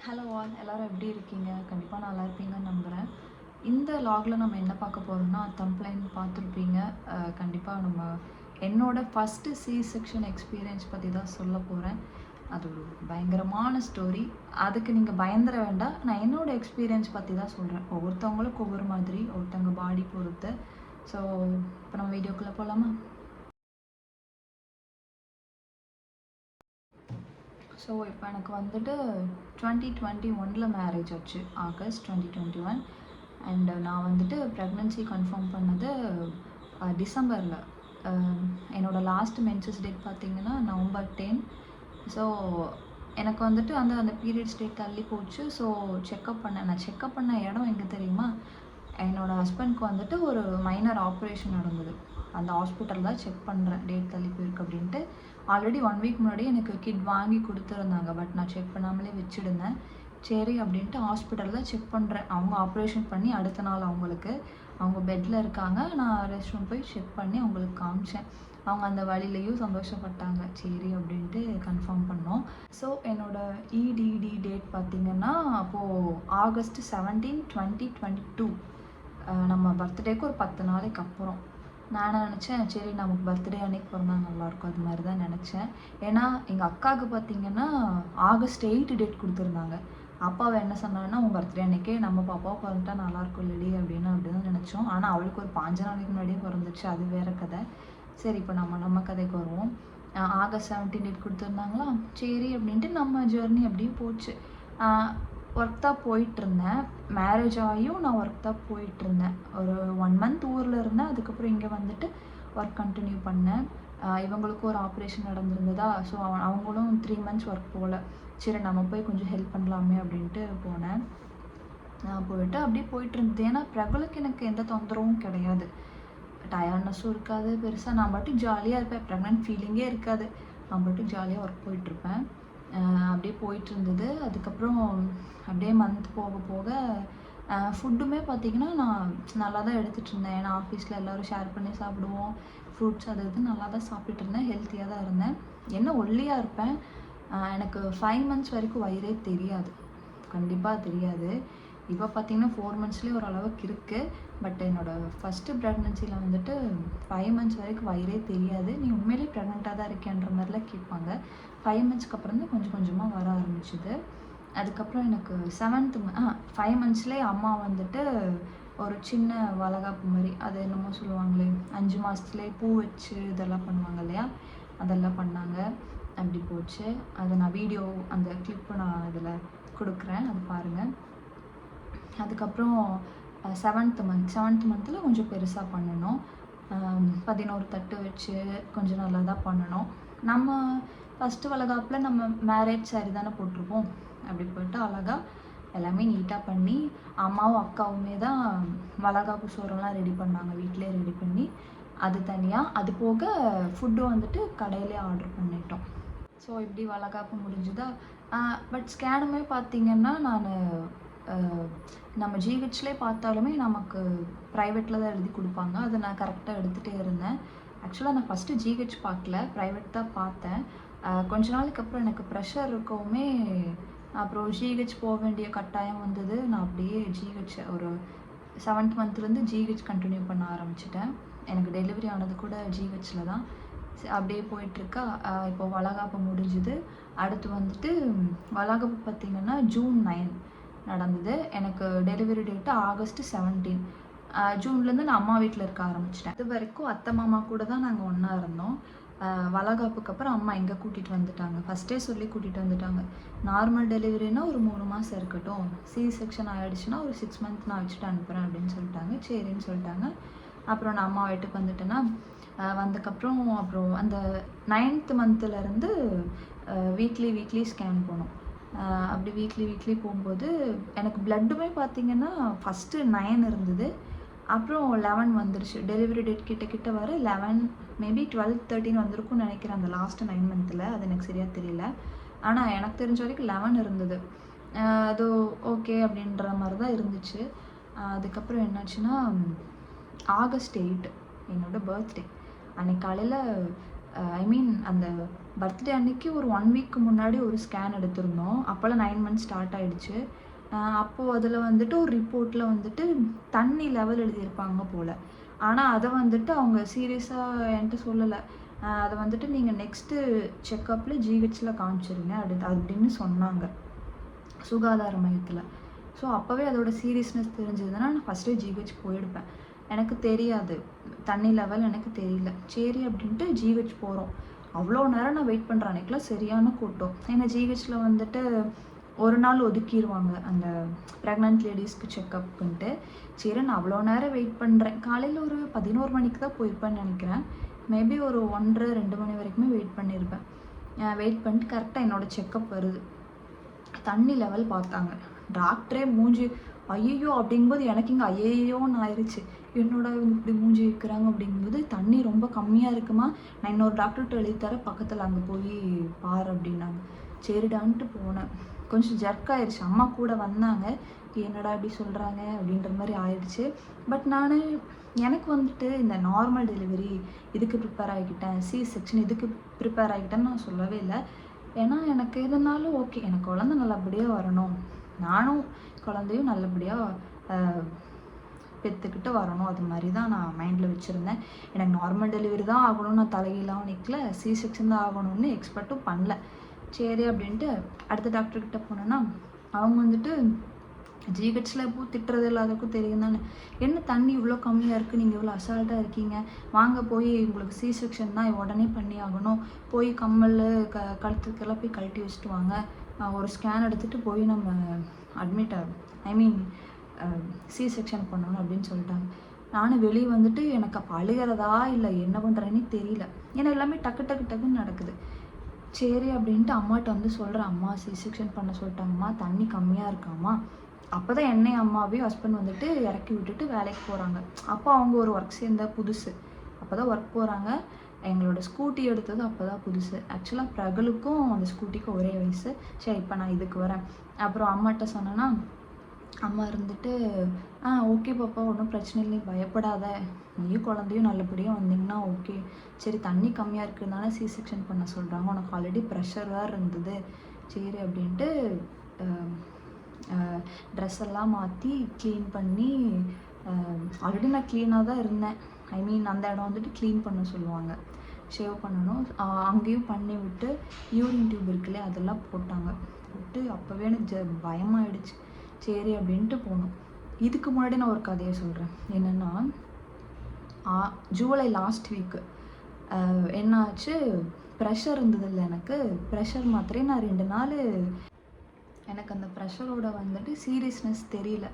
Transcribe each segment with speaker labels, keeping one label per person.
Speaker 1: Hello all, எல்லோரும் எப்படி இருக்கீங்க? கண்டிப்பாக நல்லா இருப்பீங்கன்னு நம்புகிறேன். இந்த லாகில் நம்ம என்ன பார்க்க போகிறோம்னா, தம்ப்லைன் பார்த்துருப்பீங்க. கண்டிப்பாக நம்ம என்னோடய ஃபஸ்ட்டு சி செக்ஷன் எக்ஸ்பீரியன்ஸ் பற்றி தான் சொல்ல போகிறேன். அது ஒரு பயங்கரமான ஸ்டோரி. அதுக்கு நீங்கள் பயந்துட வேண்டாம். நான் என்னோடய எக்ஸ்பீரியன்ஸ் பற்றி தான் சொல்கிறேன். ஒவ்வொருத்தவங்களுக்கு ஒவ்வொரு மாதிரி, ஒருத்தவங்க பாடி பொறுத்து. ஸோ இப்போ நம்ம வீடியோக்குள்ளே போகலாமா? ஸோ இப்போ எனக்கு வந்துட்டு 2021 மேரேஜ் ஆச்சு. ஆகஸ்ட் 2021. அண்ட் நான் வந்துட்டு ப்ரெக்னென்சி கன்ஃபார்ம் பண்ணது டிசம்பரில். என்னோடய லாஸ்ட் மென்சஸ் டேட் பார்த்திங்கன்னா நவம்பர் 10. ஸோ எனக்கு வந்துட்டு அந்த பீரியட்ஸ் டேட் தள்ளி போச்சு. ஸோ செக்கப் பண்ணேன். நான் செக்கப் பண்ண இடம் எங்கே தெரியுமா? என்னோடய ஹஸ்பண்ட்க்கு வந்துட்டு ஒரு மைனர் ஆப்ரேஷன் நடந்தது. அந்த ஹாஸ்பிட்டல் தான் செக் பண்ணுறேன் டேட் தள்ளி போயிருக்கு அப்படின்ட்டு. ஆல்ரெடி 1 வீக் முன்னாடி எனக்கு கிட் வாங்கி கொடுத்துருந்தாங்க. பட் நான் செக் பண்ணாமலே வச்சுருந்தேன். சரி அப்படின்ட்டு ஹாஸ்பிட்டல் தான் செக் பண்ணுறேன். அவங்க ஆப்ரேஷன் பண்ணி அடுத்த நாள் அவங்க பெட்டில் இருக்காங்க. நான் ரெஸ்ட் ரூம் போய் செக் பண்ணி அவங்களுக்கு காமிச்சேன். அவங்க அந்த வழியிலையும் சந்தோஷப்பட்டாங்க. சரி அப்படின்ட்டு கன்ஃபார்ம் பண்ணோம். ஸோ என்னோடய இடிடி டேட் பார்த்திங்கன்னா அப்போது ஆகஸ்ட் 17, 2022. நம்ம பர்த்டேக்கு ஒரு 10 நாளைக்கு அப்புறம். நான் நினச்சேன், சரி நமக்கு பர்த்டே அன்னைக்கு பிறந்தா நல்லாயிருக்கும், அது மாதிரி தான் நினச்சேன். ஏன்னா எங்கள் அக்காவுக்கு பார்த்திங்கன்னா ஆகஸ்ட் 8 டேட் கொடுத்துருந்தாங்க. அப்பாவை என்ன சொன்னாங்கன்னா, உங்கள் பர்த்டே அன்னைக்கே நம்ம பாப்பாவை பிறந்துட்டா நல்லாயிருக்கும் இல்லடி அப்படின்னு தான் நினச்சோம். ஆனால் அவளுக்கு ஒரு 5 நாளைக்கு முன்னாடியே பிறந்துச்சு. அது வேறு கதை. சரி, இப்போ நம்ம கதைக்கு வருவோம். ஆகஸ்ட் 17 டேட் கொடுத்துருந்தாங்களா, சரி அப்படின்ட்டு நம்ம ஜேர்னி அப்படியே போச்சு. ஒர்க் தான் போயிட்டுருந்தேன். மேரேஜ் ஆகியும் நான் ஒர்க் தான் போயிட்டுருந்தேன். ஒரு 1 மந்த் ஊரில் இருந்தேன். அதுக்கப்புறம் இங்கே வந்துட்டு ஒர்க் கண்டினியூ பண்ணேன். இவங்களுக்கும் ஒரு ஆப்ரேஷன் நடந்திருந்ததா, ஸோ அவங்களும் 3 மந்த்ஸ் ஒர்க் போகல. சரி நம்ம போய் கொஞ்சம் ஹெல்ப் பண்ணலாமே அப்படின்ட்டு போனேன். நான் போயிட்டு அப்படியே போயிட்டுருந்தது. ஏன்னா ப்ரெகுலுக்கு எனக்கு எந்த தொந்தரவும் கிடையாது. டயர்ட்னஸும் இருக்காது பெருசாக. நான் பாட்டுக்கு ஜாலியாக இருப்பேன். ப்ரெக்னென்ட் ஃபீலிங்கே இருக்காது. நான் பாட்டுக்கு ஜாலியாக ஒர்க் போயிட்டுருப்பேன். அப்படியே போயிட்டுருந்தது. அதுக்கப்புறம் அப்படியே மந்த் போக போக ஃபுட்டுமே பார்த்திங்கன்னா நான் நல்லா தான் எடுத்துகிட்டு இருந்தேன். ஏன்னா ஆஃபீஸில் எல்லோரும் ஷேர் பண்ணி சாப்பிடுவோம். ஃப்ரூட்ஸ் அது இது நல்லா தான் சாப்பிட்டுட்டு இருந்தேன். ஹெல்த்தியாக தான் இருந்தேன். என்ன ஒல்லியாக இருப்பேன். எனக்கு 5 மந்த்ஸ் வரைக்கும் வயிறே தெரியாது. கண்டிப்பாக தெரியாது. இப்போ பார்த்திங்கன்னா 4 மந்த்ஸ்லேயே ஓரளவுக்கு இருக்குது. பட் என்னோடய ஃபஸ்ட்டு ப்ரெக்னென்சியில் வந்துட்டு 5 மந்த்ஸ் வரைக்கும் வயிறே தெரியாது. நீ உண்மையிலே ப்ரெக்னெண்ட்டாக தான் இருக்கேன்ற மாதிரிலாம் கேட்பாங்க. 5 மந்த்ஸ்க்கு அப்புறம் தான் கொஞ்சம் கொஞ்சமாக வர ஆரம்பிச்சுது. அதுக்கப்புறம் எனக்கு 5 மந்த்ஸ்லேயே அம்மா வந்துட்டு ஒரு சின்ன வளகாப்பு மாதிரி, அது என்னமோ சொல்லுவாங்களே, 5 மாதத்துலேயே பூ வச்சு இதெல்லாம் பண்ணுவாங்க இல்லையா, அதெல்லாம் பண்ணாங்க. அப்படி போச்சு. அதை நான் வீடியோ அந்த கிளிப்பு நான் இதில் கொடுக்குறேன், அது பாருங்கள். அதுக்கப்புறம் 7th மந்தில் கொஞ்சம் பெருசாக பண்ணணும். 11 தட்டு வச்சு கொஞ்சம் நல்லா தான் பண்ணணும். நம்ம ஃபஸ்ட்டு வளகாப்பில் நம்ம மேரேஜ் சாரி தானே போட்டிருப்போம். அப்படி போய்ட்டு அழகாக எல்லாமே நீட்டாக பண்ணி அம்மாவும் அக்காவுமே தான் வளகாப்பு சோறெல்லாம் ரெடி பண்ணாங்க. வீட்டிலே ரெடி பண்ணி அது தனியாக. அது போக ஃபுட்டு வந்துட்டு கடையிலே ஆர்டர் பண்ணிட்டோம். ஸோ இப்படி வளகாப்பு முடிஞ்சுதா. பட் ஸ்கேனுமே பார்த்திங்கன்னா நான் நம்ம ஜிஹெச்லேயே பார்த்தாலுமே நமக்கு ப்ரைவேட்டில் தான் எழுதி கொடுப்பாங்க. அதை நான் கரெக்டாக எடுத்துகிட்டே இருந்தேன். ஆக்சுவலாக நான் ஃபஸ்ட்டு ஜிஹெச் பார்க்கல, ப்ரைவேட் தான் பார்த்தேன். கொஞ்ச நாளுக்கு அப்புறம் எனக்கு ப்ரெஷர் இருக்கவுமே அப்புறம் ஜிஹெச் போக வேண்டிய கட்டாயம் வந்தது. நான் அப்படியே ஜிஹெச் ஒரு 7th மந்த்லேருந்து ஜிஹெச் கண்டினியூ பண்ண ஆரம்பிச்சிட்டேன். எனக்கு டெலிவரி ஆனது கூட ஜிஹெச்சில் தான். அப்படியே போயிட்டுருக்கா. இப்போ வளகாப்பு முடிஞ்சுது. அடுத்து வந்துட்டு வளகாப்பு பார்த்திங்கன்னா ஜூன் 9 நடந்தது. எனக்கு டெலிவரி டேட்டு ஆகஸ்ட் 17. ஜூன்லேருந்து நான் அம்மா வீட்டில் இருக்க ஆரம்பிச்சிட்டேன். இது வரைக்கும் அத்தை மாமா கூட தான் நாங்கள் ஒன்றா இருந்தோம். வளகாப்புக்கு அப்புறம் அம்மா எங்கே கூட்டிகிட்டு வந்துட்டாங்க. ஃபஸ்ட்டே சொல்லி கூட்டிகிட்டு வந்துட்டாங்க. நார்மல் டெலிவரினா ஒரு 3 மாதம் இருக்கட்டும், சி செக்ஷன் ஆகிடுச்சுன்னா ஒரு 6 மந்த் நான் வச்சுட்டு அனுப்புகிறேன் அப்படின்னு சொல்லிட்டாங்க. சரின்னு சொல்லிட்டாங்க. அப்புறம் நான் அம்மா வீட்டுக்கு வந்துட்டேன்னா, வந்ததுக்கப்புறம் அப்புறம் அந்த 9th மந்த்லேருந்து வீக்லி ஸ்கேன் போனோம். அப்படி வீக்லி போகும்போது எனக்கு ப்ளட்டுமே பார்த்திங்கன்னா ஃபஸ்ட்டு 9 இருந்தது. அப்புறம் 11 வந்துருச்சு. டெலிவரி டேட் கிட்ட வர 11 மேபி 12, 13 வந்திருக்கும்னு நினைக்கிறேன் அந்த லாஸ்ட்டு 9 மந்த்தில். அது எனக்கு சரியாக தெரியல. ஆனால் எனக்கு தெரிஞ்ச வரைக்கும் 11 இருந்தது. அது ஓகே அப்படின்ற மாதிரி தான் இருந்துச்சு. அதுக்கப்புறம் என்னாச்சுன்னா ஆகஸ்ட் 8 என்னோடய பர்த்டே. அன்றைக்கி காலையில் ஐ மீன் அந்த பர்த்டே அன்னைக்கு ஒரு 1 வீக் முன்னாடி ஒரு ஸ்கேன் எடுத்திருந்தோம். அப்போல்லாம் 9 மந்த்ஸ் ஸ்டார்ட் ஆயிடுச்சு. அப்போது அதில் வந்துட்டு ஒரு ரிப்போர்ட்டில் வந்துட்டு தண்ணி லெவல் எழுதியிருப்பாங்க போல். ஆனால் அதை வந்துட்டு அவங்க சீரியஸாக என்கிட்ட சொல்லலை. அதை வந்துட்டு நீங்கள் நெக்ஸ்ட்டு செக்கப்பில் ஜிஹெச்சில் காமிச்சிருங்க அப்படின்னு சொன்னாங்க சுகாதார மையத்தில். ஸோ அப்போவே அதோட சீரியஸ்னஸ் தெரிஞ்சதுன்னா நான் ஃபஸ்ட்டே ஜிஹெச் போயிருப்பேன். எனக்கு தெரியாது, தண்ணி லெவல் எனக்கு தெரியல. சரி அப்படின்ட்டு ஜிஹெச் போகிறோம். அவ்வளோ நேரம் நான் வெயிட் பண்ணுறேன். அன்றைக்கெலாம் சரியான கூட்டம். ஏன்னா ஜிஹெச்சில் வந்துட்டு ஒரு நாள் ஒதுக்கிடுவாங்க அந்த ப்ரெக்னென்ட் லேடிஸ்க்கு செக்கப்புன்ட்டு. சரி நான் அவ்வளோ நேரம் வெயிட் பண்ணுறேன். காலையில் ஒரு 11 மணிக்கு தான் போயிருப்பேன்னு நினைக்கிறேன். மேபி ஒரு 1:30 2 மணி வரைக்குமே வெயிட் பண்ணியிருப்பேன். வெயிட் பண்ணிட்டு கரெக்டாக என்னோடய செக்கப் வருது. தண்ணி லெவல் பார்த்தாங்க. டாக்டரே மூஞ்சி ஐயையோ அப்படிங்கும்போது எனக்கு இங்கே ஐயையோன்னு ஆயிடுச்சு. என்னோட இப்படி மூஞ்சி வைக்கிறாங்க அப்படிங்கும்போது தண்ணி ரொம்ப கம்மியாக இருக்குமா, நான் இன்னொரு டாக்டர்கிட்ட எழுதித்தர பக்கத்தில் அங்கே போய் பாரு அப்படின்னாங்க. சரிடான்ட்டு போனேன். கொஞ்சம் ஜர்க் ஆயிடுச்சு. அம்மா கூட வந்தாங்க. என்னடா இப்படி சொல்கிறாங்க அப்படின்ற மாதிரி ஆயிடுச்சு. பட் எனக்கு வந்துட்டு இந்த நார்மல் டெலிவரி இதுக்கு ப்ரிப்பேர் ஆகிக்கிட்டேன், சி செக்ஷன் இதுக்கு ப்ரிப்பேர் ஆகிக்கிட்டேன்னு நான் சொல்லவே இல்லை. ஏன்னா எனக்கு எதுனாலும் ஓகே, எனக்கு குழந்தை நல்லபடியாக வரணும், நானும் குழந்தையும் நல்லபடியாக பெற்றுக்கிட்டு வரணும், அது மாதிரி தான் நான் மைண்டில் வச்சுருந்தேன். எனக்கு நார்மல் டெலிவரி தான் ஆகணும்னு நான் தலைகீழாகவும் நிற்கல, சி செக்ஷன் தான் ஆகணும்னு எக்ஸ்பெக்ட்டும் பண்ணல. சரி அப்படின்ட்டு அடுத்த டாக்டர்கிட்ட போனேன்னா அவங்க வந்துட்டு ஜிஹெச்சில் எப்போ திட்டுறது இல்லாதக்கும் தெரியும் தானே, என்ன தண்ணி இவ்வளோ கம்மியாக இருக்குது, நீங்கள் இவ்வளோ அசால்ட்டாக இருக்கீங்க, வாங்க போய் உங்களுக்கு சி செக்ஷன் தான் உடனே பண்ணி ஆகணும், போய் கம்மல் கழுத்துக்கெல்லாம் போய் கழட்டி வச்சுட்டு வாங்க, ஒரு ஸ்கேன் எடுத்துகிட்டு போய் நம்ம அட்மிட் ஐ மீன் சி செக்ஷன் பண்ணணும் அப்படின்னு சொல்லிட்டாங்க. நானும் வெளியே வந்துட்டு எனக்கு அப்போ அழுகிறதா இல்லை என்ன பண்ணுறேன்னே தெரியல. ஏன்னா எல்லாமே டக்கு டக்கு டக்குன்னு நடக்குது. சரி அப்படின்ட்டு அம்மாட்ட வந்து சொல்கிறேன், அம்மா சி செக்ஷன் பண்ண சொல்லிட்டாங்கம்மா, தண்ணி கம்மியாக இருக்காம்மா. அப்போ தான் என்னையும் அம்மாவையும் ஹஸ்பண்ட் வந்துட்டு இறக்கி விட்டுட்டு வேலைக்கு போகிறாங்க. அப்போ அவங்க ஒரு ஒர்க் சேர்ந்த புதுசு, அப்போ தான் ஒர்க் போகிறாங்க. எங்களோட ஸ்கூட்டி எடுத்தது அப்போ தான் புதுசு. ஆக்சுவலாக பிரகலுக்கும் அந்த ஸ்கூட்டிக்கும் ஒரே வயசு. சரி இப்போ நான் இதுக்கு வரேன். அப்புறம் அம்மாட்ட சொன்னேன்னா அம்மா இருந்துட்டு ஓகே பாப்பா, ஒன்றும் பிரச்சனை இல்லை, பயப்படாத, நீயும் குழந்தையும் நல்லபடியாக வந்தீங்கன்னா ஓகே. சரி தண்ணி கம்மியாக இருக்குதுனால சி செக்ஷன் பண்ண சொல்கிறாங்க, உனக்கு ஆல்ரெடி ப்ரெஷர் வேறு இருந்தது. சரி அப்படின்ட்டு ட்ரெஸ் எல்லாம் மாற்றி க்ளீன் பண்ணி, ஆல்ரெடி நான் க்ளீனாக தான் இருந்தேன். ஐ மீன் அந்த இடம் வந்துட்டு க்ளீன் பண்ண சொல்லுவாங்க, ஷேவ் பண்ணணும். அங்கேயும் பண்ணி விட்டு யூரின் டியூப் இருக்குல்லையே அதெல்லாம் போட்டாங்க. போட்டு அப்போவே எனக்கு பயமாகிடுச்சு. சரி அப்படின்ட்டு போனோம். இதுக்கு முன்னாடி நான் ஒரு கதையை சொல்கிறேன். என்னென்னா ஜூலை லாஸ்ட் வீக்கு என்ன ஆச்சு, ப்ரெஷர் இருந்ததில்ல எனக்கு. ப்ரெஷர் மாத்திரையே நான் 2 நாள் எனக்கு அந்த ப்ரெஷரோட வந்துட்டு சீரியஸ்னஸ் தெரியல.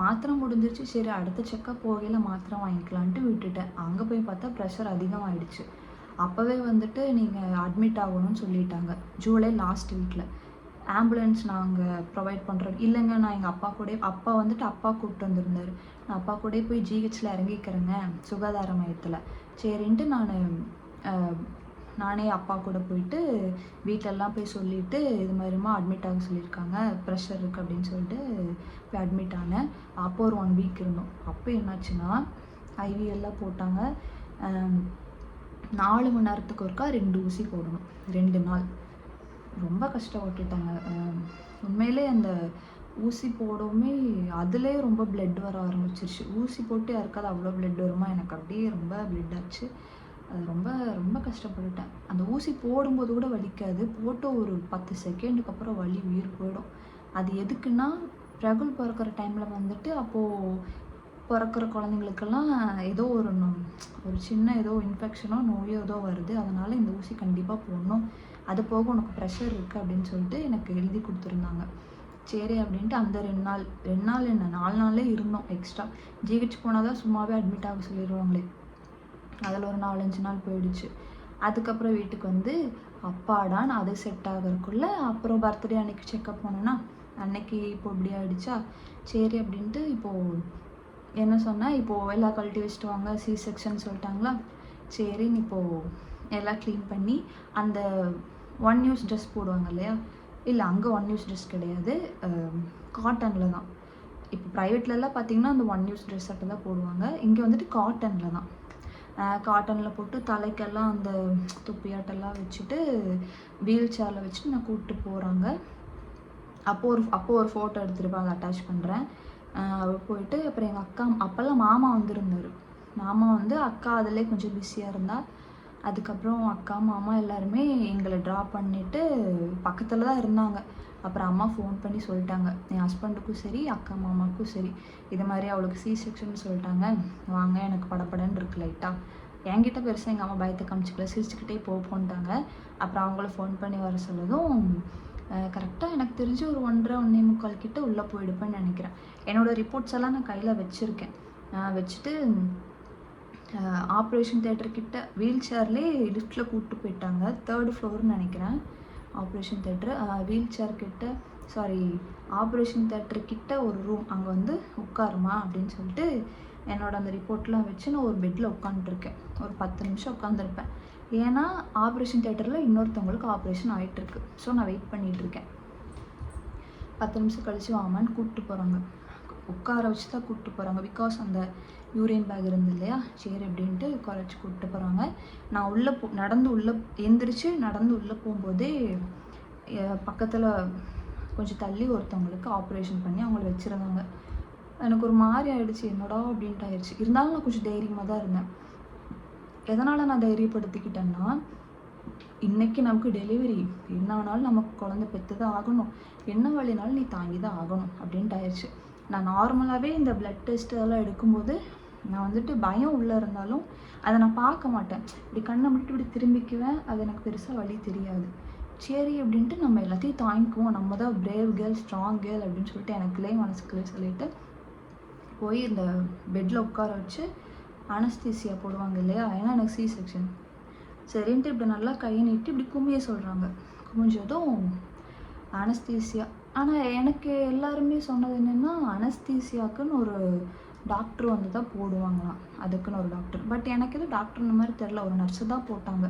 Speaker 1: மாத்திரை முடிஞ்சிருச்சு. சரி அடுத்த செக்கப் போகையில் மாத்திரை வாங்கிக்கலான்ட்டு விட்டுட்டேன். அங்கே போய் பார்த்தா ப்ரெஷர் அதிகமாகிடுச்சு. அப்போவே வந்துட்டு நீங்கள் அட்மிட் ஆகணும்னு சொல்லிட்டாங்க. ஜூலை லாஸ்ட் வீக்கில் ஆம்புலன்ஸ் நாங்கள் ப்ரொவைட் பண்ணுறோம். இல்லைங்க நான் எங்கள் அப்பா வந்துட்டு அப்பா கூப்பிட்டு வந்திருந்தார். நான் அப்பா கூட போய் ஜிஹெச்சில் இறங்கிக்கிறேங்க சுகாதார மையத்தில். சரின்ட்டு நானே அப்பா கூட போயிட்டு வீட்டிலலாம் போய் சொல்லிவிட்டு இது மாதிரிமா அட்மிட் ஆக சொல்லியிருக்காங்க, ப்ரெஷர் இருக்குது அப்படின்னு சொல்லிட்டு போய் அட்மிட் ஆனேன். அப்போ ஒரு 1 வீக் இருந்தோம். அப்போ என்னாச்சுன்னா ஐவி எல்லாம் போட்டாங்க. 4 மணி நேரத்துக்கு ஒருக்கா 2 ஊசி போடணும், 2 நாள். ரொம்ப கஷ்டப்பட்டுட்டாங்க உண்மையிலே. அந்த ஊசி போடவுமே அதிலே ரொம்ப பிளட் வர ஆரம்பிச்சிருச்சு. ஊசி போட்டு யாருக்காவது அவ்வளோ பிளட் வருமா, எனக்கு அப்படியே ரொம்ப பிளட் ஆச்சு. அது ரொம்ப ரொம்ப கஷ்டப்பட்டுட்டேன். அந்த ஊசி போடும்போது கூட வலிக்காது, போட்டு ஒரு 10 செகண்டுக்கு அப்புறம் வலி உயிர் போயிடும். அது எதுக்குன்னா பிரகுல் பிறக்கிற டைமில் வந்துட்டு அப்போது பிறக்கிற குழந்தைங்களுக்கெல்லாம் ஏதோ ஒரு சின்ன ஏதோ இன்ஃபெக்ஷனோ நோயோ ஏதோ வருது, அதனால் இந்த ஊசி கண்டிப்பாக போடணும், அது போக உனக்கு ப்ரெஷர் இருக்குது அப்படின்னு சொல்லிட்டு எனக்கு எழுதி கொடுத்துருந்தாங்க. சரி அப்படின்ட்டு அந்த 2 நாள் என்ன 4 நாளே இருந்தோம் எக்ஸ்ட்ரா. ஜிஹெச் போனால் தான் சும்மாவே அட்மிட் ஆக சொல்லிடுவாங்களே, அதில் ஒரு 4-5 நாள் போயிடுச்சு. அதுக்கப்புறம் வீட்டுக்கு வந்து அப்பாடான்னு அது செட் ஆகிறதுக்குள்ளே அப்புறம் பர்த்டே அன்னைக்கு செக்கப் போனோன்னா அன்னைக்கு இப்போ இப்படி ஆகிடுச்சா. சரி அப்படின்ட்டு இப்போது என்ன சொன்னால், இப்போது எல்லாம் கழட்டி வச்சுட்டு வாங்க, சி செக்ஷன் சொல்லிட்டாங்களா. சரின்னு இப்போது எல்லாம் க்ளீன் பண்ணி அந்த 1 யூஸ் ட்ரெஸ் போடுவாங்க இல்லையா, இல்லை அங்கே 1 யூஸ் ட்ரெஸ் கிடையாது, காட்டனில் தான். இப்போ ப்ரைவேட்லலாம் பார்த்தீங்கன்னா அந்த 1 யூஸ் ட்ரெஸ் அப்போ தான் போடுவாங்க, இங்கே வந்துட்டு காட்டனில் தான். காட்டனில் போட்டு தலைக்கெல்லாம் அந்த தொப்பியாட்டெல்லாம் வச்சுட்டு வீல் சேரில் வச்சுட்டு நான் கூப்பிட்டு போகிறாங்க. அப்போது ஒரு ஃபோட்டோ எடுத்துருப்பேன், அதை அட்டாச் பண்ணுறேன். போயிட்டு அப்புறம் எங்கள் அக்கா அப்போல்லாம் மாமா வந்திருந்தார். மாமா வந்து அக்கா அதிலே கொஞ்சம் பிஸியாக இருந்தா. அதுக்கப்புறம் அக்கா மாமா எல்லாருமே எங்களை ட்ராப் பண்ணிவிட்டு பக்கத்தில் தான் இருந்தாங்க. அப்புறம் அம்மா ஃபோன் பண்ணி சொல்லிட்டாங்க, என் ஹஸ்பண்டுக்கும் சரி அக்கா மாமாவுக்கும் சரி, இது மாதிரி அவளுக்கு சி செக்ஷன் சொல்லிட்டாங்க, வாங்க. எனக்கு படப்படன்னு இருக்கு லைட்டாக. என்கிட்ட பெருசாக எங்கள் அம்மா பயத்தை காமிச்சிக்கல, சிரிச்சுக்கிட்டே போன்ட்டாங்க. அப்புறம் அவங்கள ஃபோன் பண்ணி வர சொல்லதும் கரெக்டாக எனக்கு தெரிஞ்சு ஒரு 1.5 கிட்ட உள்ளே போயிடுப்பேன்னு நினைக்கிறேன். என்னோடய ரிப்போர்ட்ஸ் எல்லாம் நான் கையில் வச்சுருக்கேன். வச்சுட்டு ஆப்ரேஷன் தேட்டர்கிட்ட வீல் சேர்லேயே லிஃப்ட்டில் கூப்பிட்டு போயிட்டாங்க. 3rd ஃப்ளோர்னு நினைக்கிறேன் ஆப்ரேஷன் தேட்டரு. வீல் சேர் கிட்ட ஆப்ரேஷன் தேட்டர்கிட்ட ஒரு ரூம், அங்கே வந்து உட்காருமா அப்படின்னு சொல்லிட்டு என்னோடய அந்த ரிப்போர்ட்லாம் வச்சு நான் ஒரு பெட்டில் உட்காந்துருக்கேன். ஒரு 10 நிமிஷம் உட்காந்துருப்பேன். ஏன்னா ஆப்ரேஷன் தேட்டரில் இன்னொருத்தவங்களுக்கு ஆப்ரேஷன் ஆகிட்டுருக்கு. ஸோ நான் வெயிட் பண்ணிகிட்ருக்கேன். 10 நிமிஷம் கழித்து வாமான்னு கூப்பிட்டு போகிறாங்க. உட்கார வச்சு தான் கூப்பிட்டு போகிறாங்க. பிகாஸ் அந்த யூரின் பேக் இருந்து இல்லையா, சரி அப்படின்ட்டு உட்கார வச்சு கூப்பிட்டு போகிறாங்க. நான் உள்ளே எந்திரிச்சு நடந்து உள்ளே போகும்போதே பக்கத்தில் கொஞ்சம் தள்ளி ஒருத்தவங்களுக்கு ஆப்ரேஷன் பண்ணி அவங்கள வச்சுருந்தாங்க. எனக்கு ஒரு மாதிரி ஆகிடுச்சு, என்னடா அப்படின்ட்டு ஆயிடுச்சு. இருந்தாலும் நான் கொஞ்சம் தைரியமாக தான் இருந்தேன். எதனால் நான் தைரியப்படுத்திக்கிட்டேன்னா, இன்றைக்கி நமக்கு டெலிவரி, என்ன ஆனாலும் நமக்கு குழந்தை பெற்று தான் ஆகணும், என்ன வழினாலும் நீ தாங்கி தான் ஆகணும் அப்படின்ட்டு ஆயிடுச்சு. நான் நார்மலாகவே இந்த பிளட் டெஸ்ட் அதெல்லாம் எடுக்கும்போது நான் வந்துட்டு பயம் உள்ளே இருந்தாலும் அதை நான் பார்க்க மாட்டேன். இப்படி கண்ணை மட்டும் இப்படி திரும்பிக்குவேன். அது எனக்கு பெருசாக வழி தெரியாது. சரி அப்படின்ட்டு நம்ம எல்லாத்தையும் தாங்கிக்குவோம், நம்ம தான் பிரேவ் கேர்ள், ஸ்ட்ராங் கேர்ள் அப்படின்னு சொல்லிட்டு எனக்குள்ளே மனசுக்குள்ளே சொல்லிட்டு போய் இந்த பெட்டில் உட்கார வச்சு அனஸ்தீசியா போடுவாங்க இல்லையா, ஏன்னா எனக்கு சி செக்ஷன். சரின்ட்டு இப்படி நல்லா கையை நீட்டி இப்படி கும்மிய சொல்கிறாங்க. குமிஞ்சதும் அனஸ்தீசியா. ஆனால் எனக்கு எல்லாருமே சொன்னது என்னென்னா, அனஸ்தீசியாக்குன்னு ஒரு டாக்டர் வந்து தான் போடுவாங்களாம், அதுக்குன்னு ஒரு டாக்டர். பட் எனக்கு எதுவும் டாக்டர் இந்த மாதிரி தெரில, ஒரு நர்ஸு தான் போட்டாங்க.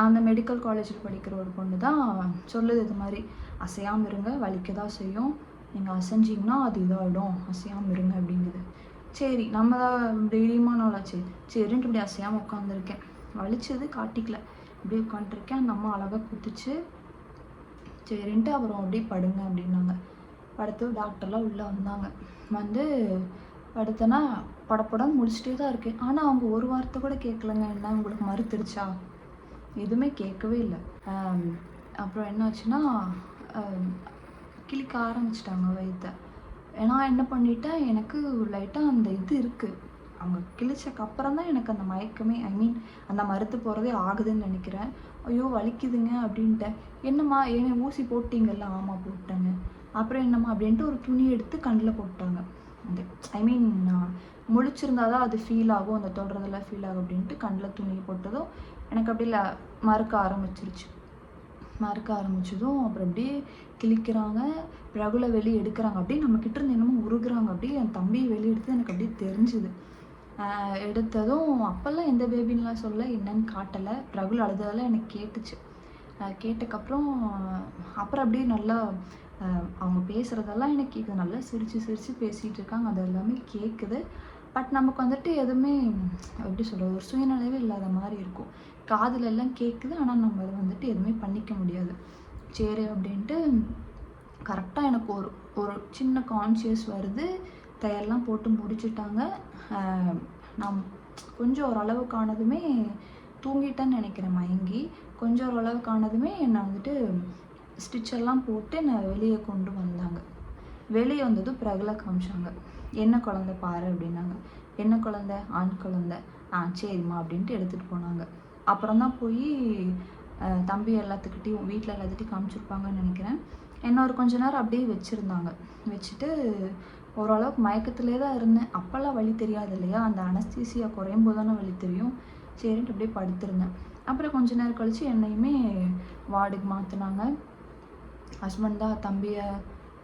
Speaker 1: அந்த மெடிக்கல் காலேஜில் படிக்கிற ஒரு பொண்ணு தான் சொல்லுது, இது மாதிரி அசையாமல் இருங்க, வலிக்க தான் செய்யும், நீங்கள் அசைஞ்சிங்கன்னா அது இதாகிடும், அசையாமல் இருங்க அப்படிங்குது. சரி, நம்ம தான் தைரியமாக நாளாச்சு, சரின்ட்டு இப்படி அசையாமல் உட்காந்துருக்கேன். வலிச்சது காட்டிக்கல, இப்படி உட்காந்துருக்கேன். அந்த அம்மா அழகாக குத்துச்சு. சரின்ட்டு அப்புறம் அப்படியே படுங்க அப்படின்னாங்க. படுத்து டாக்டர்லாம் உள்ளே வந்தாங்க. வந்து படுத்தனா படப்படன்னு முடிச்சுட்டே தான் இருக்கேன். ஆனால் அவங்க ஒரு வார்த்தை கூட கேட்கலங்க, என்ன உங்களுக்கு மறுத்துருச்சா, எதுவுமே கேட்கவே இல்லை. அப்புறம் என்னாச்சுன்னா கிளிக்க ஆரம்பிச்சிட்டாங்க வயிற்ற. நான் என்ன பண்ணிட்டேன், எனக்கு லைட்டாக அந்த இது இருக்குது. அவங்க கிழிச்சக்கப்புறம் தான் எனக்கு அந்த மயக்கமே, அந்த மறுத்து போகிறதே ஆகுதுன்னு நினைக்கிறேன். ஐயோ வலிக்குதுங்க அப்படின்ட்டேன். என்னம்மா ஏன்னா ஊசி போட்டிங்கல்ல, ஆமாம் போட்டேங்க. அப்புறம் என்னம்மா அப்படின்ட்டு ஒரு துணி எடுத்து கண்ணில் போட்டாங்க. அந்த நான் முழிச்சிருந்தா தான் அது ஃபீல் ஆகும், அந்த தொடுறதெல்லாம் ஃபீல் ஆகும் அப்படின்ட்டு கண்ணில் துணி போட்டதும் எனக்கு அப்படியே மறுக்க ஆரம்பிச்சதும் அப்புறம் அப்படியே கிழிக்கிறாங்க, பிரகுல வெளியே எடுக்கிறாங்க. அப்படியே நம்மக்கிட்ட இருந்து என்னமோ உருகுறாங்க. அப்படியே என் தம்பி வெளியே எடுத்து எனக்கு அப்படியே தெரிஞ்சுது. எடுத்ததும் அப்போல்லாம் எந்த பேபின்லாம் சொல்ல, என்னன்னு காட்டலை. பிரகுல அழுததெல்லாம் எனக்கு கேட்டுச்சு. கேட்டக்கப்புறம் அப்புறம் அப்படியே நல்லா அவங்க பேசுகிறதெல்லாம் எனக்கு கேட்குது. நல்லா சிரித்து பேசிகிட்டு இருக்காங்க, அது எல்லாமே கேட்குது. பட் நமக்கு வந்துட்டு எதுவுமே எப்படி சொல்கிறது, ஒரு சுயநினைவே இல்லாத மாதிரி இருக்கும். காதில் எல்லாம் கேட்குது, ஆனால் நம்ம அதை வந்துட்டு எதுவுமே பண்ணிக்க முடியாது. சரி அப்படின்ட்டு கரெக்டாக எனக்கு ஒரு சின்ன கான்ஷியஸ் வருது. தையெல்லாம் போட்டு முடிச்சுட்டாங்க. நான் கொஞ்சம் ஓரளவுக்கு ஆனதுமே தூங்கிட்டேன்னு நினைக்கிறேன், மயங்கி. கொஞ்சம் ஓரளவுக்கு ஆனதுமே என்னை வந்துட்டு ஸ்டிச்செல்லாம் போட்டு என்னை வெளியே கொண்டு வந்தாங்க. வெளியே வந்ததும் பிரகலை காமிச்சாங்க. என்ன குழந்தை பாரு அப்படின்னாங்க. என்ன குழந்தை? ஆண் குழந்தை. சரிம்மா அப்படின்ட்டு எடுத்துகிட்டு போனாங்க. அப்புறம் தான் போய் தம்பி எல்லாத்துக்கிட்டையும் வீட்டில் எல்லாத்துக்கிட்டையும் காமிச்சிருப்பாங்கன்னு நினைக்கிறேன். என்ன ஒரு கொஞ்ச நேரம் அப்படியே வச்சுருந்தாங்க. வச்சுட்டு ஓரளவுக்கு மயக்கத்திலே தான் இருந்தேன். அப்போல்லாம் வலி தெரியாது இல்லையா, அந்த அனஸ்தீசியா குறையும் போது தானே வலி தெரியும். சரின்ட்டு அப்படியே படுத்திருந்தேன். அப்புறம் கொஞ்ச நேரம் கழித்து என்னையுமே வார்டுக்கு மாற்றினாங்க. ஹஸ்பண்ட் தான் தம்பியை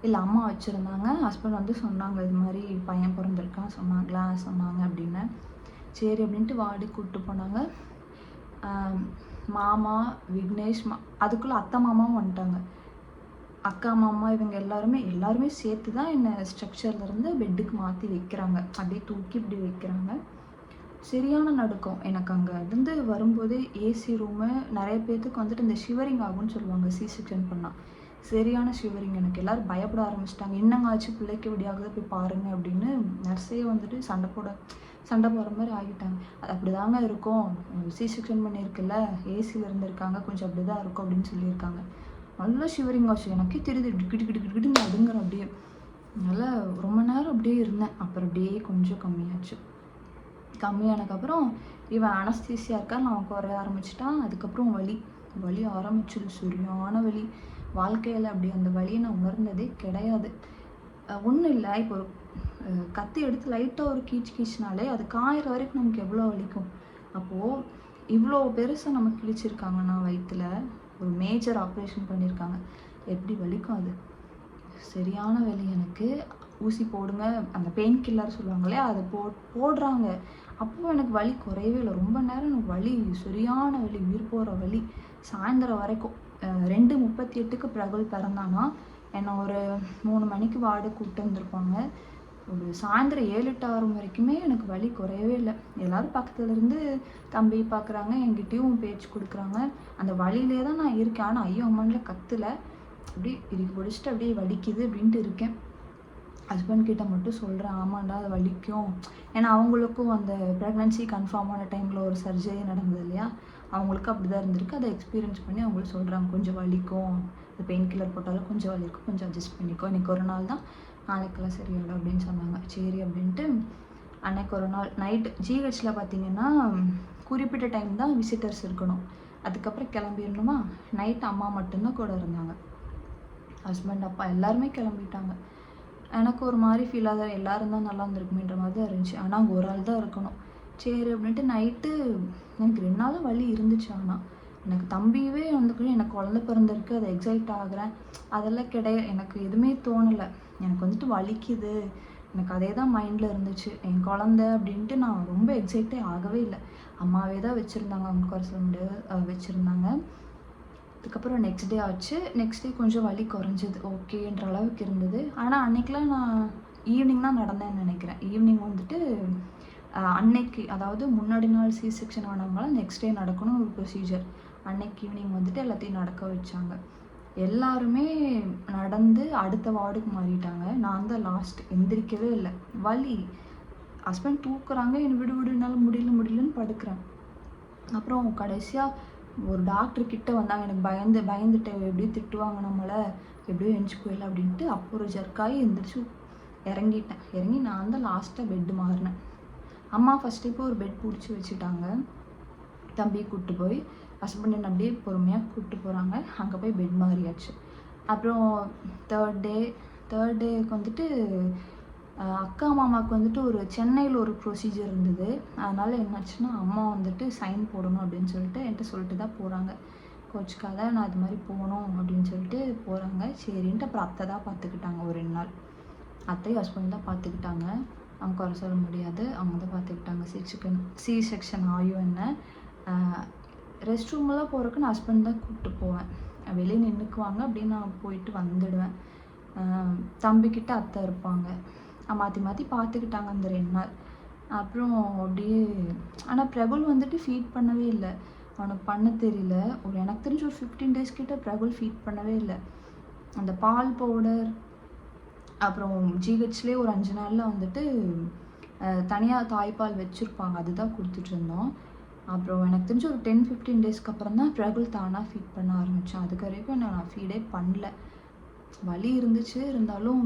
Speaker 1: இல்லை அம்மா வச்சுருந்தாங்க. ஹஸ்பண்ட் வந்து சொன்னாங்க, இது மாதிரி பையன் பிறந்திருக்கான் சொன்னாங்க அப்படின்னு. சரி அப்படின்ட்டு வார்டுக்கு கூப்பிட்டு போனாங்க. மாமா விக்னேஷ் அதுக்குள்ளே அத்தை மாமாவும் வந்துட்டாங்க. அக்கா மாமா இவங்க எல்லாருமே சேர்த்து தான் என்னை ஸ்ட்ரக்சர்லேருந்து பெட்டுக்கு மாற்றி வைக்கிறாங்க. அப்படியே தூக்கி இப்படி வைக்கிறாங்க. சரியான நடுக்கம். எனக்கு அங்க இருந்து வரும்போதே ஏசி ரூமு நிறைய பேத்துக்கு வந்துட்டு இந்த ஷிவரிங் ஆகும்னு சொல்லுவாங்க சி செக்ஷன் பண்ணா. சரியான ஷிவரிங் எனக்கு. எல்லாரும் பயப்பட ஆரம்பிச்சுட்டாங்க. "என்னங்க ஆச்சு? பிள்ளைக்கு இப்படி ஆகுது போய் பாருங்க" அப்படின்னு நர்ஸே வந்துட்டு சண்டை போடுற மாரி ஆகிட்டாங்க. "அது அப்படிதாங்க இருக்கும். சி செக்ஷன் பண்ணியிருக்குல்ல, ஏசில இருந்திருக்காங்க. கொஞ்சம் அப்படிதான் இருக்கும்" அப்படின்னு சொல்லியிருக்காங்க. நல்லா ஷிவரிங் ஆச்சு. எனக்கே தெரியுது கிடு கிடு கிடு கிடுன்னு நடுங்குறேன் அப்படியே. நல்லா ரொம்ப நேரம் அப்படியே இருந்தேன். அப்புறம் அப்படியே கொஞ்சம் கம்மியாச்சு. கம்மியானதுக்கப்புறம் இவன் அனஸ்தீசியா இருக்கான்னு அவன் குறைய ஆரம்பிச்சிட்டான். அதுக்கப்புறம் வலி ஆரம்பிச்சுது. சரியான வலி. வாழ்க்கையில் அப்படி அந்த வலியை நான் உணர்ந்ததே கிடையாது. ஒன்றும் இல்லை, இப்போ ஒரு கத்தி எடுத்து லைட்டாக ஒரு கீச்சினாலே அது காயிற வரைக்கும் நமக்கு எவ்வளோ வலிக்கும். அப்போது இவ்வளோ பெருசாக நமக்கு கிழிச்சிருக்காங்கன்னா வயிற்றுல ஒரு மேஜர் ஆப்ரேஷன் பண்ணியிருக்காங்க. எப்படி வலிக்கும் அது. சரியான வலி எனக்கு. ஊசி போடுங்க, அந்த பெயின் கில்லர் சொல்லுவாங்களே அதை போடுறாங்க. அப்போ எனக்கு வலி குறையவே இல்லை. ரொம்ப நேரம் எனக்கு வலி, சரியான வலி, உயிர் போகிற வலி. சாயந்தரம் வரைக்கும் 2:38க்கு பிரகுல் பிறந்தானா. என்னை ஒரு 3 மணிக்கு வார்டு கூப்பிட்டு வந்திருப்பாங்க. ஒரு சாயந்தரம் 7-8 ஆகும் வரைக்குமே எனக்கு வலி குறையவே இல்லை. எல்லோரும் பக்கத்துல இருந்து தம்பி பார்க்குறாங்க, என்கிட்டயும் பேச்சு கொடுக்குறாங்க. அந்த வலியிலே தான் நான் இருக்கேன். ஆனால் ஐயோ அம்மான்ல கத்தலை. அப்படியே இறுக்கி பிடிச்சிட்டு அப்படியே வலிக்குது அப்படின்ட்டு இருக்கேன். ஹஸ்பண்ட் கிட்ட மட்டும் சொல்கிறேன், ஆமாண்டா அது வலிக்கும். ஏன்னா அவங்களுக்கும் அந்த ப்ரெக்னன்சி கன்ஃபார்ம் ஆன டைமில் ஒரு சர்ஜரி நடந்தது இல்லையா, அவங்களுக்கும் அப்படி தான் இருந்திருக்கு. அதை எக்ஸ்பீரியன்ஸ் பண்ணி அவங்களும் சொல்கிறாங்க, கொஞ்சம் வலிக்கும், இந்த பெயின் கில்லர் போட்டாலும் கொஞ்சம் வலிக்கும், கொஞ்சம் அட்ஜஸ்ட் பண்ணிக்கோ, இன்றைக்கி ஒரு நாள் தான், நாளைக்கெல்லாம் சரியாயிடும் அப்படின்னு சொன்னாங்க. சரி அப்படின்ட்டு அன்னைக்கு ஒரு நாள் நைட்டு ஜிஹெச்சில் பார்த்தீங்கன்னா குறிப்பிட்ட டைம் தான் விசிட்டர்ஸ் இருக்கணும். அதுக்கப்புறம் கிளம்பிடணுமா. நைட்டு அம்மா மட்டும்தான் கூட இருந்தாங்க. ஹஸ்பண்ட் அப்பா எல்லாருமே கிளம்பிட்டாங்க. எனக்கு ஒரு மாதிரி ஃபீல் ஆகுது, எல்லோரும் தான் நல்லா இருந்திருக்குமேன்ற மாதிரி தான் இருந்துச்சு. ஆனால் அங்கே ஒரு ஆள் தான் இருக்கணும். சரி அப்படின்ட்டு நைட்டு எனக்கு 2 நாளும் வலி இருந்துச்சு. ஆனால் எனக்கு தம்பியவே வந்துட்டு எனக்கு குழந்த பிறந்திருக்கு, அதை எக்ஸைட் ஆகுறேன், அதெல்லாம் கிடையாது. எனக்கு எதுவுமே தோணலை. எனக்கு வந்துட்டு வலிக்குது, எனக்கு அதே தான் மைண்டில் இருந்துச்சு. என் குழந்த அப்படின்ட்டு நான் ரொம்ப எக்ஸைட்டே ஆகவே இல்லை. அம்மாவே தான் வச்சுருந்தாங்க, அவங்க குறை சொல்ல முடியாது, வச்சுருந்தாங்க. அதுக்கப்புறம் நெக்ஸ்ட் டே ஆச்சு. நெக்ஸ்ட் டே கொஞ்சம் வலி குறைஞ்சது, ஓகேன்ற அளவுக்கு இருந்தது. ஆனால் அன்றைக்கெலாம் நான் ஈவினிங் தான் நடந்தேன்னு நினைக்கிறேன். ஈவினிங் வந்துட்டு அன்னைக்கு, அதாவது முன்னாடி நாள் சி செக்ஷன் ஆனவங்களாம் நெக்ஸ்ட் டே நடக்கணும் ஒரு ப்ரொசீஜர். அன்னைக்கு ஈவினிங் வந்துட்டு எல்லாத்தையும் நடக்க வச்சாங்க. எல்லாருமே நடந்து அடுத்த வார்டுக்கு மாறிட்டாங்க. நான் தான் லாஸ்ட். எந்திரிக்கவே இல்லை, வலி. ஹஸ்பண்ட் தூக்குறாங்க, என்னை விடு என்னால் முடியலன்னு படுக்கிறேன். அப்புறம் கடைசியாக ஒரு டாக்டர் கிட்ட வந்தாங்க. எனக்கு பயந்துட்டு எப்படியும் திட்டுவாங்க நம்மளை, எப்படியும் எந்திரிச்சு போயிடல அப்படின்ட்டு. அப்போ ஒரு ஜர்க்காகி எந்திரிச்சு இறங்கி நான் தான் லாஸ்ட்டாக பெட்டு மாறினேன். அம்மா ஃபஸ்ட்டு இப்போ ஒரு பெட் பிடிச்சி வச்சுட்டாங்க. தம்பியை கூப்பிட்டு போய் ஹஸ்பண்ட் அப்படியே பொறுமையாக கூப்பிட்டு போகிறாங்க. அங்கே போய் பெட் மாறியாச்சு. அப்புறம் தேர்ட் டேக்கு வந்துட்டு அக்கா மாமாவுக்கு வந்துட்டு ஒரு சென்னையில் ஒரு ப்ரொசீஜர் இருந்தது. அதனால் என்னாச்சுன்னா அம்மா வந்துட்டு சைன் போடணும் அப்படின்னு சொல்லிட்டு என்கிட்ட சொல்லிட்டு தான் போகிறாங்க. கோச்சுக்காத, நான் இது மாதிரி போகணும் அப்படின்னு சொல்லிட்டு போகிறாங்க. சரின்ட்டு அப்புறம் அத்தை தான் பார்த்துக்கிட்டாங்க ஒரு 2 நாள். அத்தையும் ஹஸ்பண்ட் தான் பார்த்துக்கிட்டாங்க. அவங்க குறை சொல்ல முடியாது, அவங்க தான் பார்த்துக்கிட்டாங்க. சி செக்ஷன் ஆயும் என்ன ரெஸ்ட் ரூமெல்லாம் போகிறதுக்கு நான் ஹஸ்பண்ட் தான் கூப்பிட்டு போவேன். வெளியே நின்றுக்குவாங்க, அப்படின்னு நான் போயிட்டு வந்துடுவேன். தம்பிக்கிட்ட அத்தை இருப்பாங்க. மாற்றி பார்த்துக்கிட்டாங்க அந்த 2 நாள். அப்புறம் அப்படியே ஆனால் பிரபுல் வந்துட்டு ஃபீட் பண்ணவே இல்லை. அவனுக்கு பண்ண தெரியல. எனக்கு தெரிஞ்சு ஒரு 15 டேஸ் கிட்ட பிரபுல் ஃபீட் பண்ணவே இல்லை. அந்த பால் பவுடர், அப்புறம் ஜிஹெச்லேயே ஒரு 5 நாளில் வந்துட்டு தனியாக தாய்ப்பால் வச்சுருப்பாங்க, அதுதான் கொடுத்துட்ருந்தோம். அப்புறம் எனக்கு தெரிஞ்சு ஒரு 10-15 டேஸ்க்கு அப்புறம் தான் பிரபுல் தானாக ஃபீட் பண்ண ஆரம்பித்தான். அதுக்கு வரைக்கும் நான் ஃபீடே பண்ணல. வலி இருந்துச்சு, இருந்தாலும்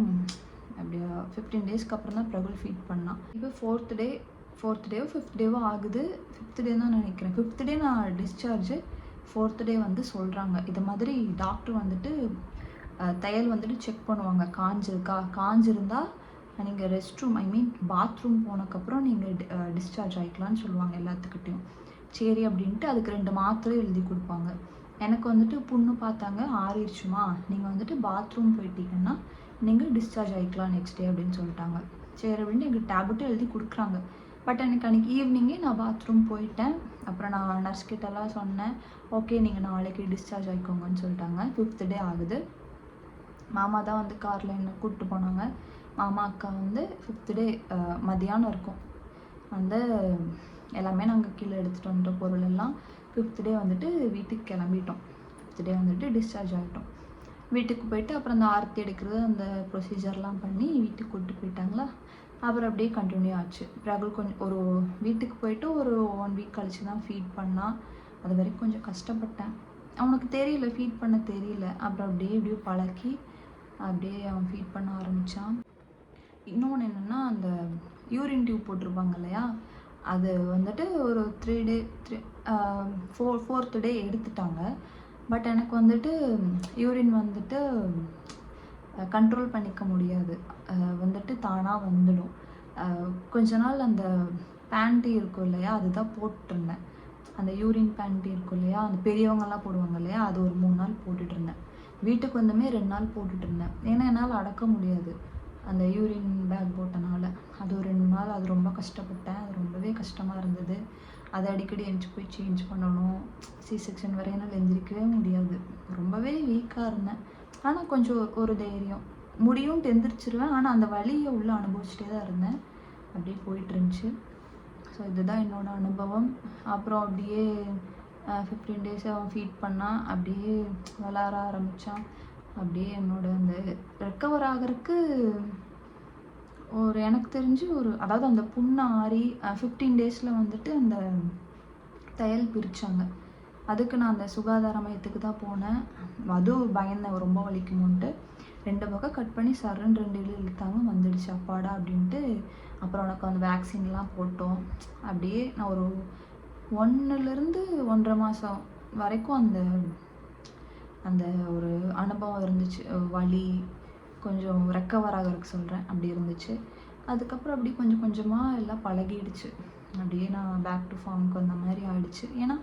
Speaker 1: அப்படியே 15 டேஸ்க்கு அப்புறம் தான் பிரபுல் ஃபீட் பண்ணான். இப்போ 4th டேவோ 5th டேவோ ஆகுது. 5th டே தான் நினைக்கிறேன். 5th டே நான் டிஸ்சார்ஜு. 4th டே வந்து சொல்கிறாங்க, இது மாதிரி டாக்டர் வந்துட்டு தையல் வந்துட்டு செக் பண்ணுவாங்க, காஞ்சிருந்தால் நீங்கள் ரெஸ்ட் ரூம் பாத்ரூம் போனதுக்கப்புறம் நீங்கள் டிஸ்சார்ஜ் ஆகிக்கலான்னு சொல்லுவாங்க எல்லாத்துக்கிட்டையும். சரி அப்படின்ட்டு அதுக்கு 2 மாத்திரை எழுதி கொடுப்பாங்க. எனக்கு வந்துட்டு புண்ணு பார்த்தாங்க, ஆறிடுச்சுமா, நீங்கள் வந்துட்டு பாத்ரூம் போயிட்டீங்கன்னா நீங்கள் டிஸ்சார்ஜ் ஆகிக்கலாம் நெக்ஸ்ட் டே அப்படின்னு சொல்லிட்டாங்க. சரி அப்படின்ட்டு எங்களுக்கு டேப்லெட்டும் எழுதி கொடுக்குறாங்க. பட் எனக்கு அன்றைக்கி ஈவினிங்கே நான் பாத்ரூம் போயிட்டேன். அப்புறம் நான் நர்ஸ் கிட்டலாம் சொன்னேன், ஓகே நீங்கள் நாளைக்கு டிஸ்சார்ஜ் ஆகிக்கோங்கன்னு சொல்லிட்டாங்க. 5th டே ஆகுது. மாமா தான் வந்து காரில் என்ன கூப்பிட்டு போனாங்க. மாமா அக்கா வந்து 5th டே மதியானம் இருக்கும். வந்து எல்லாமே நாங்கள் கீழே எடுத்துகிட்டு வந்துட்டோம் பொருள் எல்லாம். 5th டே வந்துட்டு வீட்டுக்கு கிளம்பிட்டோம். 5th டே வந்துட்டு டிஸ்சார்ஜ் ஆகிட்டோம். வீட்டுக்கு போயிட்டு அப்புறம் அந்த ஆர்த்தி எடுக்கிறது அந்த ப்ரொசீஜர்லாம் பண்ணி வீட்டுக்கு கூப்பிட்டு போயிட்டாங்களா. அப்புறம் அப்படியே கண்டினியூ ஆச்சு. பிரகுல் கொஞ்சம் ஒரு வீட்டுக்கு போயிட்டு ஒரு 1 வீக் கழிச்சு தான் ஃபீட் பண்ணான். அது வரைக்கும் கொஞ்சம் கஷ்டப்பட்டேன். அவனுக்கு தெரியல, ஃபீட் பண்ண தெரியல. அப்புறம் அப்படியே இப்படியே பழக்கி அப்படியே அவன் ஃபீட் பண்ண ஆரம்பித்தான். இன்னொன்று என்னென்னா, அந்த யூரின் டியூப் போட்டிருப்பாங்க இல்லையா, அது வந்துட்டு ஒரு 4th டே எடுத்துட்டாங்க. பட் எனக்கு வந்துட்டு யூரின் வந்துட்டு கண்ட்ரோல் பண்ணிக்க முடியாது. வந்துட்டு தானாக வந்துடும். கொஞ்ச நாள் அந்த பேண்ட்டி இருக்கும் இல்லையா, அதுதான் போட்டுருந்தேன். அந்த யூரின் பேண்ட்டி இருக்கும் இல்லையா, அந்த பெரியவங்கெல்லாம் போடுவாங்க இல்லையா, அது ஒரு 3 நாள் போட்டுட்ருந்தேன். வீட்டுக்கு வந்துமே 2 நாள் போட்டுட்ருந்தேன். ஏன்னா என்னால் அடக்க முடியாது அந்த யூரின் பேக் போட்டனால. அது ஒரு 2 நாள் அது ரொம்ப கஷ்டப்பட்டேன். அது ரொம்பவே கஷ்டமாக இருந்தது. அதை அடிக்கடி எந்திச்சு போய் சேஞ்ச் பண்ணணும். C-செக்ஷன் வரை என்னால் எந்திரிக்கவே முடியாது. ரொம்பவே வீக்காக இருந்தேன். ஆனால் கொஞ்சம் ஒரு தைரியம், முடியும்ட்டு எந்திரிச்சிருவேன். ஆனால் அந்த வலியை உள்ளே அனுபவிச்சுட்டே தான் இருந்தேன். அப்படியே போயிட்டு இருந்துச்சு. ஸோ இதுதான் என்னோடய அனுபவம். அப்புறம் அப்படியே 15 டேஸ் அவன் ஃபீட் பண்ணான். அப்படியே விளாட ஆரம்பித்தான். அப்படியே என்னோட அந்த ரெக்கவர் ஆகிறதுக்கு ஒரு எனக்கு தெரிஞ்சு அதாவது அந்த புண்ணை ஆறி 15 டேஸில் வந்துட்டு அந்த தையல் பிரித்தாங்க. அதுக்கு நான் அந்த சுகாதார மையத்துக்கு தான் போனேன். அதுவும் பயந்தேன் ரொம்ப வலிக்குமோன்ட்டு. 2 பக்கம் கட் பண்ணி சரன்னு 2 இழுத்தாங்க. வந்துடுச்சு அப்பாடா அப்படின்ட்டு. அப்புறம் உனக்கு அந்த வேக்சின்லாம் போட்டோம். அப்படியே நான் ஒரு 1லேருந்து 1.5 மாதம் வரைக்கும் அந்த ஒரு அனுபவம் இருந்துச்சு. வலி கொஞ்சம் ரெக்கவர் ஆகிறதுக்கு சொல்கிறேன், அப்படி இருந்துச்சு. அதுக்கப்புறம் அப்படி கொஞ்சம் கொஞ்சமாக எல்லாம் பழகிடுச்சு. அப்படியே நான் பேக் டு ஃபார்முக்கு அந்த மாதிரி ஆகிடுச்சு. ஏன்னா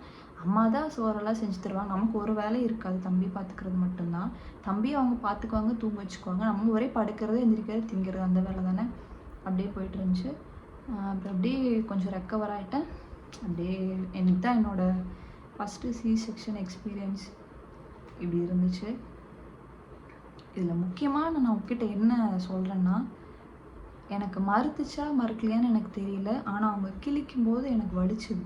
Speaker 1: அம்மா தான் சோறெல்லாம் செஞ்சு தருவாங்க. நமக்கு ஒரு வேலை இருக்காது, தம்பி பார்த்துக்கிறது மட்டும்தான். தம்பி அவங்க பார்த்துக்குவாங்க, தூங்க வச்சுக்குவாங்க. நம்ம ஒரே படுக்கிறது, எந்திரிக்கிறது, திங்கிறது, அந்த வேலை தானே. அப்படியே போயிட்டு இருந்துச்சு. அப்புறம் அப்படியே கொஞ்சம் ரெக்கவர் ஆகிட்டேன். அப்படியே எனக்கு தான் என்னோடய ஃபஸ்ட்டு C-செக்ஷன் எக்ஸ்பீரியன்ஸ் இப்படி இருந்துச்சு. இதில் முக்கியமாக நான் உங்ககிட்ட என்ன சொல்கிறேன்னா, எனக்கு மறுத்துச்சா மறுக்கலையான்னு எனக்கு தெரியல. ஆனால் அவங்க கிழிக்கும்போது எனக்கு வலிச்சுது.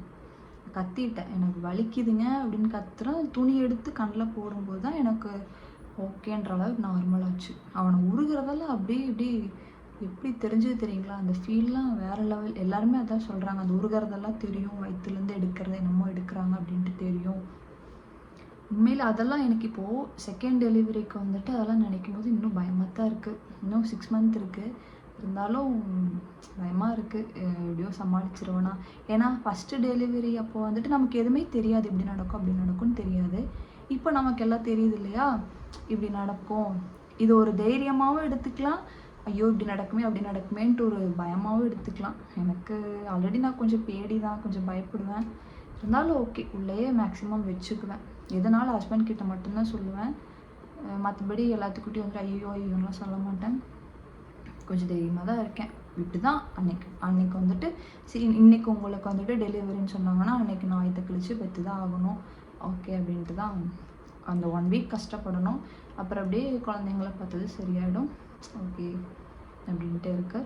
Speaker 1: கத்திட்டேன், எனக்கு வலிக்குதுங்க அப்படின்னு கத்துறேன். துணி எடுத்து கண்ணில் போடும்போது தான் எனக்கு ஓகேன்ற அளவுக்கு நார்மலாச்சு. அவனை உருகிறதெல்லாம் அப்படியே இப்படி எப்படி தெரிஞ்சது தெரியுங்களா, அந்த ஃபீல்லாம் வேறு லெவல். எல்லாருமே அதான் சொல்கிறாங்க, அந்த உருகிறதெல்லாம் தெரியும், வயிற்றுலேருந்து எடுக்கிறது என்னமோ எடுக்கிறாங்க அப்படின்ட்டு தெரியும். உண்மையில் அதெல்லாம் எனக்கு இப்போது 2nd டெலிவரிக்கு வந்துட்டு அதெல்லாம் நினைக்கும் போது இன்னும் பயமாக தான் இருக்குது. இன்னும் 6 மந்த் இருக்குது. இருந்தாலும் பயமாக இருக்குது. எப்படியோ சமாளிச்சிருவேனா. ஏன்னா ஃபஸ்ட்டு டெலிவரி அப்போ வந்துட்டு நமக்கு எதுவுமே தெரியாது, இப்படி நடக்கும் அப்படி நடக்கும்னு தெரியாது. இப்போ நமக்கு எல்லாம் தெரியுது இல்லையா, இப்படி நடக்கும். இது ஒரு தைரியமாகவும் எடுத்துக்கலாம், ஐயோ இப்படி நடக்குமே அப்படி நடக்குமேன்ட்டு ஒரு பயமாகவும் எடுத்துக்கலாம். எனக்கு ஆல்ரெடி நான் கொஞ்சம் பேடி தான், கொஞ்சம் பயப்படுவேன். இருந்தாலும் ஓகே, உள்ளேயே மேக்ஸிமம் வச்சுக்குவேன். எதனாலும் ஹஸ்பண்ட் கிட்ட மட்டும்தான் சொல்லுவேன். மற்றபடி எல்லாத்துக்கிட்டையும் வந்துட்டு ஐயோலாம் சொல்ல மாட்டேன். கொஞ்சம் தைரியமாக தான் இருக்கேன். இப்படி தான் அன்னைக்கு வந்துட்டு இன்னைக்கு உங்களுக்கு வந்துட்டு டெலிவரின்னு சொன்னாங்கன்னா அன்றைக்கி நான் கழிச்சு பெற்று தான் ஆகணும். ஓகே அப்படின்ட்டு தான் அந்த 1 வீக் கஷ்டப்படணும். அப்புறம் அப்படியே குழந்தைங்கள பார்த்தது சரியாயிடும். ஓகே அப்படின்ட்டு இருக்கு.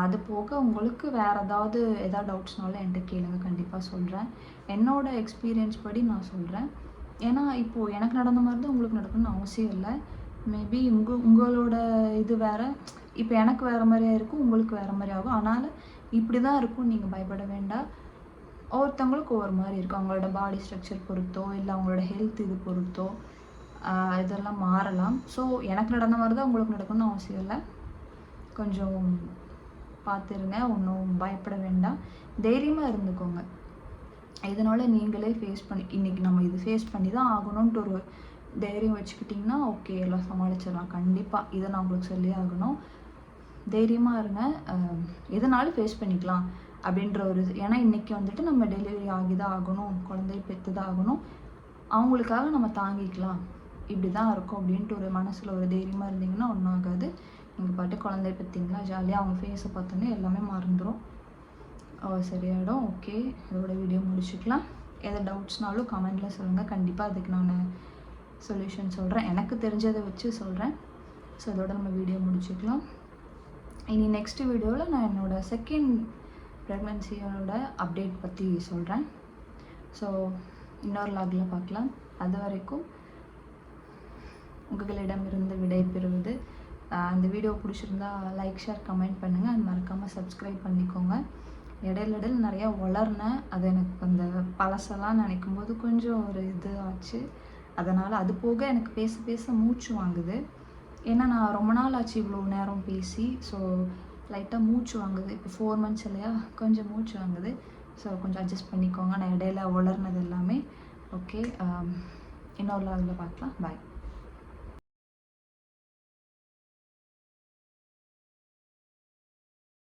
Speaker 1: அது போக உங்களுக்கு வேறு ஏதாவது டவுட்ஸ்னாலும் என்கிட்ட கேளுங்க, கண்டிப்பாக சொல்கிறேன். என்னோடய எக்ஸ்பீரியன்ஸ் படி நான் சொல்கிறேன். ஏன்னா இப்போது எனக்கு நடந்த மாதிரி தான் உங்களுக்கு நடக்கணும்னு அவசியம் இல்லை. மேபி உங்களோட இது வேறு. இப்போ எனக்கு வேறு மாதிரியாக இருக்கும், உங்களுக்கு வேறு மாதிரி ஆகும். அதனால் இப்படி தான் இருக்கும், நீங்கள் பயப்பட வேண்டாம். ஒவ்வொருத்தவங்களுக்கு ஒவ்வொரு மாதிரி இருக்கும். அவங்களோட பாடி ஸ்ட்ரக்சர் பொறுத்தோ இல்லை அவங்களோட ஹெல்த் இது பொறுத்தோ இதெல்லாம் மாறலாம். ஸோ எனக்கு நடந்த மாதிரி தான் உங்களுக்கு நடக்கணும்னு அவசியம் இல்லை. கொஞ்சம் பார்த்துருங்க, ஒன்றும் பயப்பட வேண்டாம், தைரியமாக இருந்துக்கோங்க. இதனால் நீங்களே இன்றைக்கி நம்ம இது ஃபேஸ் பண்ணி தான் ஆகணுன்ட்டு ஒரு தைரியம் வச்சுக்கிட்டிங்கன்னா ஓகே, எல்லாம் சமாளிச்சிடலாம். கண்டிப்பாக இதை நான் உங்களுக்கு சொல்லி ஆகணும். தைரியமாக இருங்க, எதனாலும் ஃபேஸ் பண்ணிக்கலாம் அப்படின்ற ஒரு ஏன்னா இன்றைக்கி வந்துட்டு நம்ம டெலிவரி ஆகி தான் ஆகணும், குழந்தைய பெற்று தான் ஆகணும், அவங்களுக்காக நம்ம தாங்கிக்கலாம், இப்படி தான் இருக்கும் அப்படின்ட்டு ஒரு மனசில் ஒரு தைரியமாக இருந்தீங்கன்னா ஒன்றும் ஆகாது. நீங்கள் பாட்டு குழந்தைய பெற்றிங்களா ஜாலியாக அவங்க ஃபேஸை பார்த்தோன்னே எல்லாமே மறந்துடும், சரியாயிடும். ஓகே, இதோட வீடியோ முடிச்சுக்கலாம். எதாவது டவுட்ஸ்னாலும் கமெண்டில் சொல்லுங்கள், கண்டிப்பாக அதுக்கு நான் சொல்யூஷன் சொல்கிறேன், எனக்கு தெரிஞ்சதை வச்சு சொல்கிறேன். ஸோ இதோட நம்ம வீடியோ முடிச்சுக்கலாம். இனி நெக்ஸ்ட் வீடியோவில் நான் என்னோடய 2nd ப்ரெக்னென்சியோட அப்டேட் பற்றி சொல்கிறேன். ஸோ இன்னொரு லாகில் பார்க்கலாம். அது வரைக்கும் உங்களிடமிருந்து விடை பெறுவது. இந்த வீடியோ பிடிச்சிருந்தா லைக், ஷேர், கமெண்ட் பண்ணுங்கள். அது மறக்காமல் சப்ஸ்கிரைப் பண்ணிக்கோங்க. இடையில நிறையா வளர்னேன். அது எனக்கு அந்த பழசெல்லாம் நினைக்கும் போது கொஞ்சம் ஒரு இது ஆச்சு. அதனால் அது போக எனக்கு பேச பேச மூச்சு வாங்குது. ஏன்னா நான் ரொம்ப நாள் ஆச்சு இவ்வளோ நேரம் பேசி. ஸோ லைட்டாக மூச்சு வாங்குது. இப்போ 4 months இல்லையா, கொஞ்சம் மூச்சு வாங்குது. ஸோ கொஞ்சம் அட்ஜஸ்ட் பண்ணிக்கோங்க. நான் இடையில வளர்னது எல்லாமே. ஓகே, இன்னொரு லாகில் பார்க்கலாம். பாய்.